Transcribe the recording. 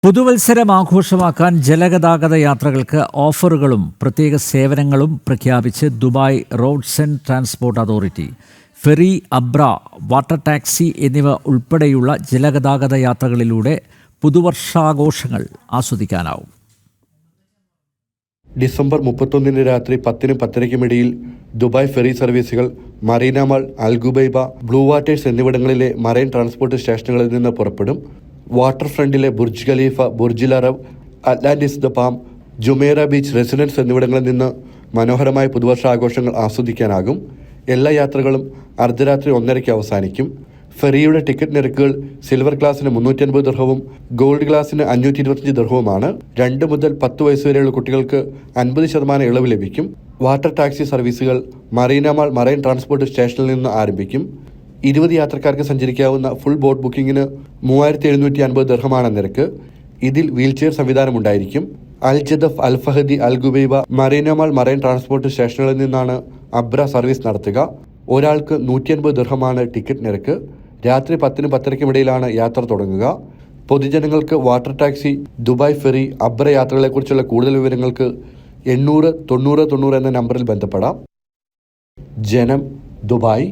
പുതുവത്സരം ആഘോഷമാക്കാൻ ജലഗതാഗത യാത്രകൾക്ക് ഓഫറുകളും പ്രത്യേക സേവനങ്ങളും പ്രഖ്യാപിച്ച് Dubai Roads and Transport Authority. Ferry, അബ്ര, വാട്ടർ ടാക്സി എന്നിവ ഉൾപ്പെടെയുള്ള ജലഗതാഗത യാത്രകളിലൂടെ പുതുവർഷാഘോഷങ്ങൾ ആസ്വദിക്കാനാവും. ഡിസംബർ 31 രാത്രി 10-10:30 ദുബായ് ഫെറി സർവീസുകൾ Marina Mall, Al Ghubaiba, Blue Waters എന്നിവിടങ്ങളിലെ മറൈൻ ട്രാൻസ്പോർട്ട് സ്റ്റേഷനുകളിൽ നിന്ന് പുറപ്പെടും. വാട്ടർ ഫ്രണ്ടിലെ Burj Khalifa, Burj Al Arab, Atlantis the Palm, Jumeirah Beach Residence എന്നിവിടങ്ങളിൽ നിന്ന് മനോഹരമായ പുതുവർഷാഘോഷങ്ങൾ ആസ്വദിക്കാനാകും. എല്ലാ യാത്രകളും അർദ്ധരാത്രി 1:30 അവസാനിക്കും. ഫെറിയുടെ ടിക്കറ്റ് നിരക്കുകൾ സിൽവർ ക്ലാസിന് 350 ദിർഹവും ഗോൾഡ് ക്ലാസിന് 525 ദിർഹവുമാണ്. 2 മുതൽ 10 വയസ്സ് വരെയുള്ള കുട്ടികൾക്ക് 50% ഇളവ് ലഭിക്കും. വാട്ടർ ടാക്സി സർവീസുകൾ മറീന മാൾ മറൈൻ ട്രാൻസ്പോർട്ട് സ്റ്റേഷനിൽ നിന്ന് ആരംഭിക്കും. 20 യാത്രക്കാർക്ക് സഞ്ചരിക്കാവുന്ന ഫുൾ ബോട്ട് ബുക്കിംഗിന് 3750 ദിർഹമാണ് നിരക്ക്. ഇതിൽ വീൽചെയർ സംവിധാനമുണ്ടായിരിക്കും. Al Jaddaf, Al Fahidi, Al Ghubaiba, Marina Mall marine transport സ്റ്റേഷനുകളിൽ നിന്നാണ് അബ്ര സർവീസ് നടത്തുക. ഒരാൾക്ക് 150 ദിർഹമാണ് ടിക്കറ്റ് നിരക്ക്. രാത്രി 10-10:30 യാത്ര തുടങ്ങുക. പൊതുജനങ്ങൾക്ക് വാട്ടർ ടാക്സി, ദുബായ് ഫെറി, അബ്ര യാത്രകളെക്കുറിച്ചുള്ള കൂടുതൽ വിവരങ്ങൾക്ക് 800 90 90 എന്ന നമ്പറിൽ ബന്ധപ്പെടാം. ജനം, ദുബായ്.